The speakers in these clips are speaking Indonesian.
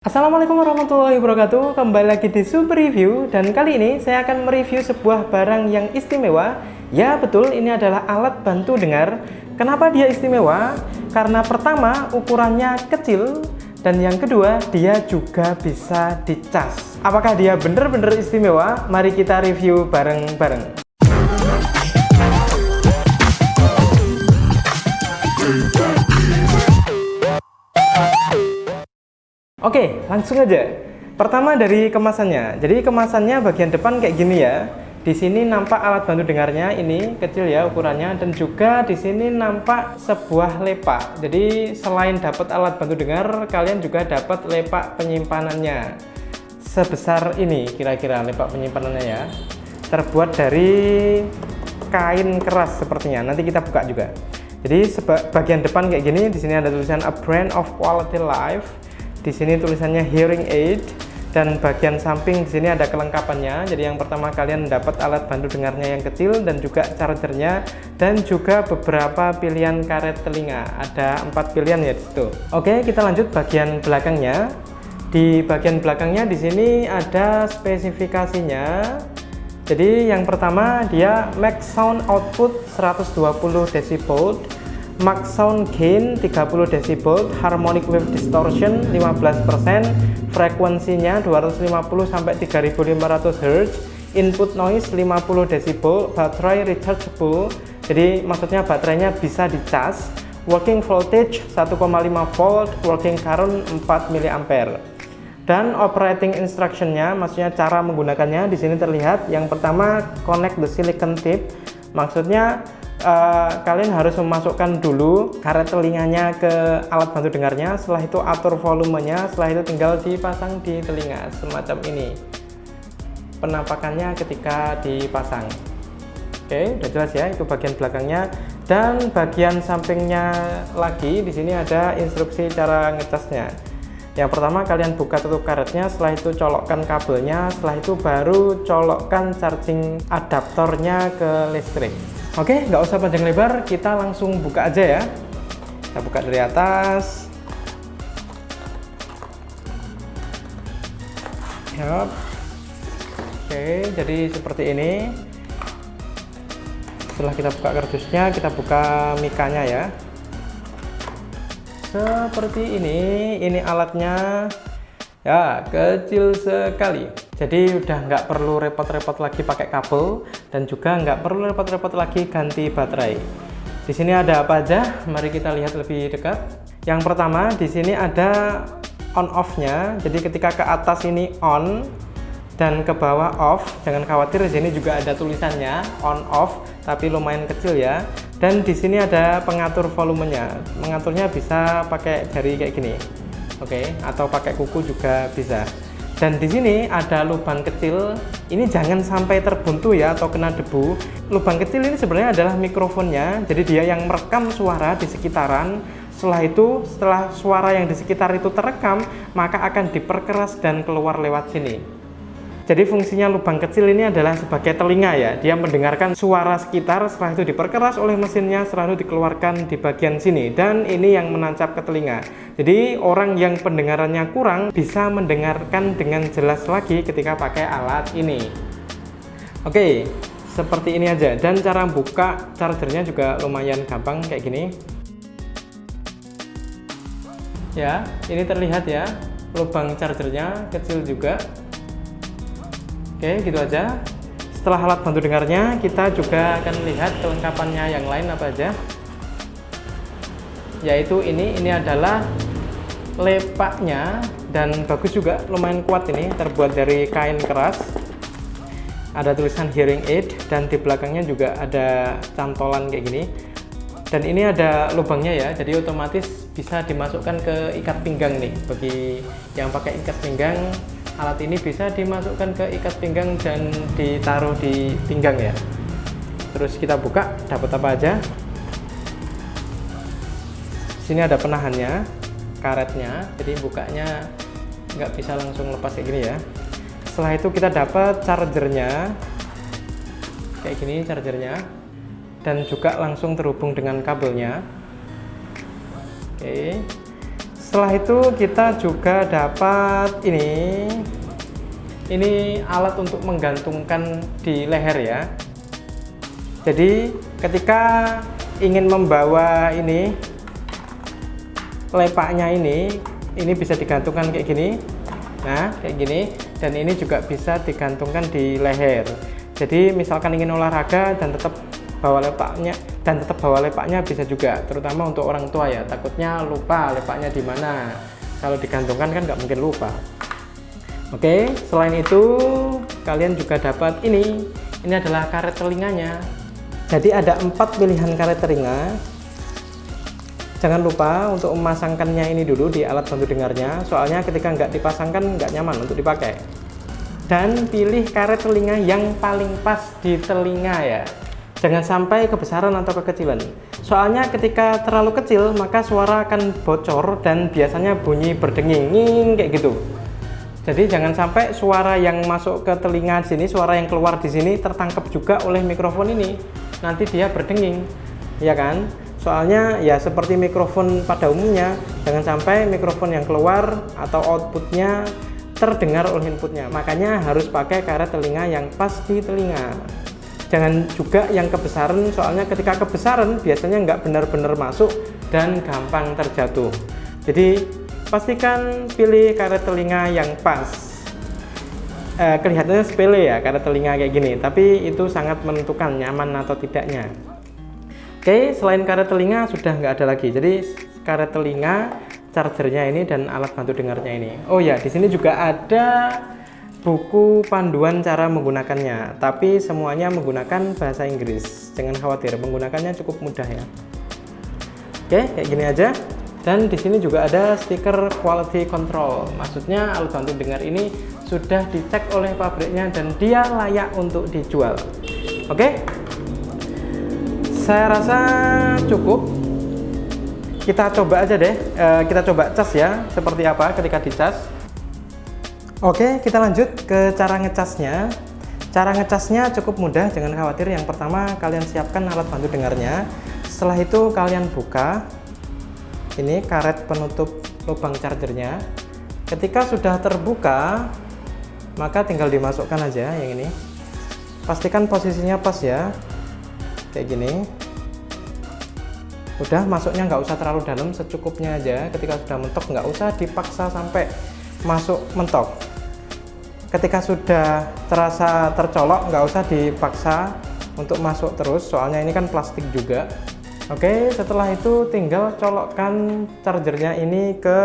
Assalamualaikum warahmatullahi wabarakatuh. Kembali lagi di Super Review, dan kali ini saya akan mereview sebuah barang yang istimewa. Ya betul, ini adalah alat bantu dengar. Kenapa dia istimewa? Karena pertama, ukurannya kecil, dan yang kedua, dia juga bisa dicas. Apakah dia benar-benar istimewa? Mari kita review bareng-bareng. Oke, langsung aja. Pertama dari kemasannya. Jadi kemasannya bagian depan kayak gini ya. Di sini nampak alat bantu dengarnya, ini kecil ya ukurannya, dan juga di sini nampak sebuah lepak. Jadi selain dapat alat bantu dengar, kalian juga dapat lepak penyimpanannya. Sebesar ini kira-kira lepak penyimpanannya ya. Terbuat dari kain keras sepertinya. Nanti kita buka juga. Jadi bagian depan kayak gini, di sini ada tulisan A Brand of Quality Life. Di sini tulisannya hearing aid, dan bagian samping di sini ada kelengkapannya. Jadi yang pertama kalian dapat alat bantu dengarnya yang kecil dan juga chargernya, dan juga beberapa pilihan karet telinga. Ada 4 pilihan ya di situ. Oke, kita lanjut bagian belakangnya. Di bagian belakangnya di sini ada spesifikasinya. Jadi yang pertama dia max sound output 120 decibel. Max sound gain 30 decibel, harmonic wave distortion 15%, frekuensinya 250 sampai 3500 Hz, input noise 50 decibel, baterai rechargeable. Jadi maksudnya baterainya bisa dicas, working voltage 1,5 volt, working current 4 mA. Dan operating instructionnya, maksudnya cara menggunakannya di sini terlihat. Yang pertama, connect the silicon tip. Maksudnya kalian harus memasukkan dulu karet telinganya ke alat bantu dengarnya, setelah itu atur volumenya, setelah itu tinggal dipasang di telinga semacam ini penampakannya ketika dipasang. Oke, udah jelas ya, itu bagian belakangnya. Dan bagian sampingnya lagi di sini ada instruksi cara ngecasnya. Yang pertama kalian buka tutup karetnya, setelah itu colokkan kabelnya, setelah itu baru colokkan charging adaptornya ke listrik. Oke, nggak usah panjang lebar, kita langsung buka aja ya. Kita buka dari atas. Yap. Oke, jadi seperti ini. Setelah kita buka kardusnya, kita buka mikanya ya. Seperti ini alatnya. Ya, kecil sekali. Jadi udah nggak perlu repot-repot lagi pakai kabel, dan juga nggak perlu repot-repot lagi ganti baterai. Di sini ada apa aja? Mari kita lihat lebih dekat. Yang pertama di sini ada on/off-nya. Jadi ketika ke atas ini on dan ke bawah off. Jangan khawatir, di sini juga ada tulisannya on/off, tapi lumayan kecil ya. Dan di sini ada pengatur volumenya. Mengaturnya bisa pakai jari kayak gini. Oke, atau pakai kuku juga bisa. Dan di sini ada lubang kecil. Ini jangan sampai terbuntu ya atau kena debu. Lubang kecil ini sebenarnya adalah mikrofonnya. Jadi dia yang merekam suara di sekitaran. Setelah itu, setelah suara yang di sekitar itu terekam, maka akan diperkeras dan keluar lewat sini. Jadi fungsinya lubang kecil ini adalah sebagai telinga ya. Dia mendengarkan suara sekitar, setelah itu diperkeras oleh mesinnya, setelah itu dikeluarkan di bagian sini. Dan ini yang menancap ke telinga. Jadi orang yang pendengarannya kurang bisa mendengarkan dengan jelas lagi ketika pakai alat ini. Oke, seperti ini aja. Dan cara buka chargernya juga lumayan gampang kayak gini. Ya, ini terlihat ya, lubang chargernya kecil juga. Oke, gitu aja. Setelah alat bantu dengarnya, kita juga akan lihat kelengkapannya yang lain apa aja. Yaitu ini adalah lepaknya, dan bagus juga, lumayan kuat ini, terbuat dari kain keras. Ada tulisan hearing aid, dan di belakangnya juga ada cantolan kayak gini. Dan ini ada lubangnya ya, jadi otomatis bisa dimasukkan ke ikat pinggang nih. Bagi yang pakai ikat pinggang, alat ini bisa dimasukkan ke ikat pinggang dan ditaruh di pinggang ya. Terus kita buka, dapat apa aja. Sini ada penahannya, karetnya, jadi bukanya nggak bisa langsung lepas kayak gini ya. Setelah itu kita dapat chargernya, kayak gini chargernya, dan juga langsung terhubung dengan kabelnya. Oke. Setelah itu kita juga dapat ini alat untuk menggantungkan di leher ya. Jadi ketika ingin membawa ini lepaknya ini bisa digantungkan kayak gini. Nah, kayak gini, dan ini juga bisa digantungkan di leher. Jadi misalkan ingin olahraga dan tetap bawa lepaknya bisa juga, terutama untuk orang tua ya, takutnya lupa lepaknya di mana. Kalau digantungkan kan nggak mungkin lupa. Oke, selain itu kalian juga dapat ini adalah karet telinganya. Jadi ada 4 pilihan karet telinga. Jangan lupa untuk memasangkannya ini dulu di alat bantu dengarnya, soalnya ketika nggak dipasangkan nggak nyaman untuk dipakai. Dan pilih karet telinga yang paling pas di telinga ya. Jangan sampai kebesaran atau kekecilan. Soalnya ketika terlalu kecil maka suara akan bocor dan biasanya bunyi berdenging kayak gitu. Jadi jangan sampai suara yang masuk ke telinga sini, suara yang keluar di sini tertangkap juga oleh mikrofon ini. Nanti dia berdenging, ya kan? Soalnya ya seperti mikrofon pada umumnya, jangan sampai mikrofon yang keluar atau outputnya terdengar oleh inputnya. Makanya harus pakai karet telinga yang pas di telinga. Jangan juga yang kebesaran, soalnya ketika kebesaran biasanya nggak benar-benar masuk dan gampang terjatuh. Jadi pastikan pilih karet telinga yang pas. Kelihatannya sepele ya karet telinga kayak gini, tapi itu sangat menentukan nyaman atau tidaknya. Oke, selain karet telinga sudah nggak ada lagi. Jadi karet telinga, chargernya ini, dan alat bantu dengarnya ini. Oh ya, di sini juga ada buku panduan cara menggunakannya, tapi semuanya menggunakan bahasa Inggris. Jangan khawatir, menggunakannya cukup mudah ya. Oke, kayak gini aja. Dan di sini juga ada stiker quality control. Maksudnya alat bantu dengar ini sudah dicek oleh pabriknya dan dia layak untuk dijual. Oke, saya rasa cukup. Kita coba aja deh, kita coba cas ya, seperti apa ketika dicas. Oke, kita lanjut ke cara ngecasnya. Cara ngecasnya cukup mudah, jangan khawatir. Yang pertama, kalian siapkan alat bantu dengarnya. Setelah itu kalian buka ini karet penutup lubang chargernya. Ketika sudah terbuka, maka tinggal dimasukkan aja yang ini. Pastikan posisinya pas ya, kayak gini. Udah, masuknya nggak usah terlalu dalam, secukupnya aja. Ketika sudah mentok, nggak usah dipaksa sampai masuk mentok. Ketika sudah terasa tercolok, nggak usah dipaksa untuk masuk terus, soalnya ini kan plastik juga. Oke, setelah itu tinggal colokkan chargernya ini ke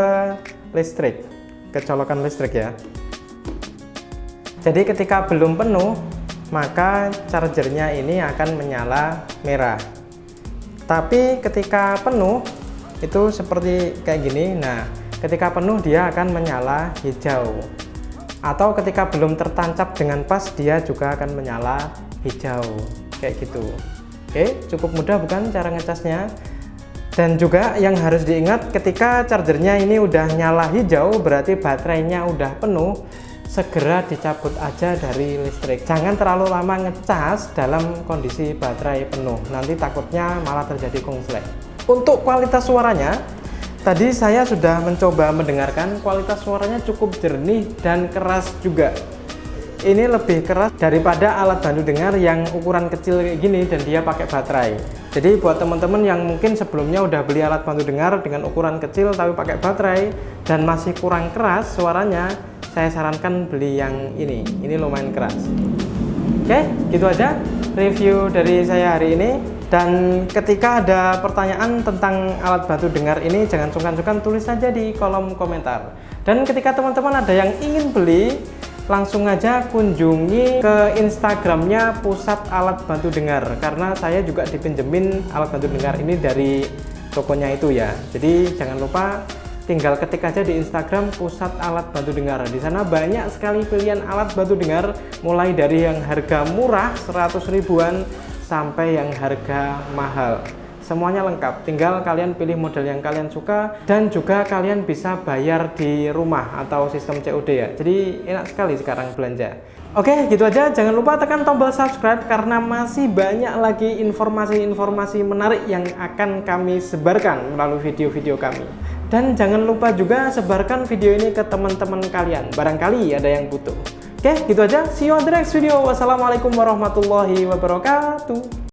listrik, ke colokan listrik ya. Jadi ketika belum penuh, maka chargernya ini akan menyala merah. Tapi ketika penuh itu seperti kayak gini. Nah, ketika penuh dia akan menyala hijau. Atau ketika belum tertancap dengan pas, dia juga akan menyala hijau kayak gitu. Oke, cukup mudah bukan cara ngecasnya? Dan juga yang harus diingat, ketika chargernya ini udah nyala hijau berarti baterainya udah penuh. Segera dicabut aja dari listrik. Jangan terlalu lama ngecas dalam kondisi baterai penuh, nanti takutnya malah terjadi konslet. Untuk kualitas suaranya, tadi saya sudah mencoba mendengarkan, kualitas suaranya cukup jernih dan keras juga. Ini lebih keras daripada alat bantu dengar yang ukuran kecil kayak gini dan dia pakai baterai. Jadi buat teman-teman yang mungkin sebelumnya udah beli alat bantu dengar dengan ukuran kecil tapi pakai baterai dan masih kurang keras suaranya, saya sarankan beli yang ini lumayan keras. Oke, gitu aja review dari saya hari ini. Dan ketika ada pertanyaan tentang alat bantu dengar ini, jangan sungkan-sungkan tulis saja di kolom komentar. Dan ketika teman-teman ada yang ingin beli, langsung aja kunjungi ke Instagramnya Pusat Alat Bantu Dengar, karena saya juga dipinjemin alat bantu dengar ini dari tokonya itu ya. Jadi jangan lupa tinggal ketik aja di Instagram Pusat Alat Bantu Dengar. Di sana banyak sekali pilihan alat bantu dengar, mulai dari yang harga murah 100 ribuan sampai yang harga mahal. Semuanya lengkap, tinggal kalian pilih model yang kalian suka, dan juga kalian bisa bayar di rumah atau sistem COD ya. Jadi enak sekali sekarang belanja. Oke, gitu aja. Jangan lupa tekan tombol subscribe karena masih banyak lagi informasi-informasi menarik yang akan kami sebarkan melalui video-video kami. Dan jangan lupa juga sebarkan video ini ke teman-teman kalian, barangkali ada yang butuh. Oke, gitu aja. See you on the next video. Wassalamualaikum warahmatullahi wabarakatuh.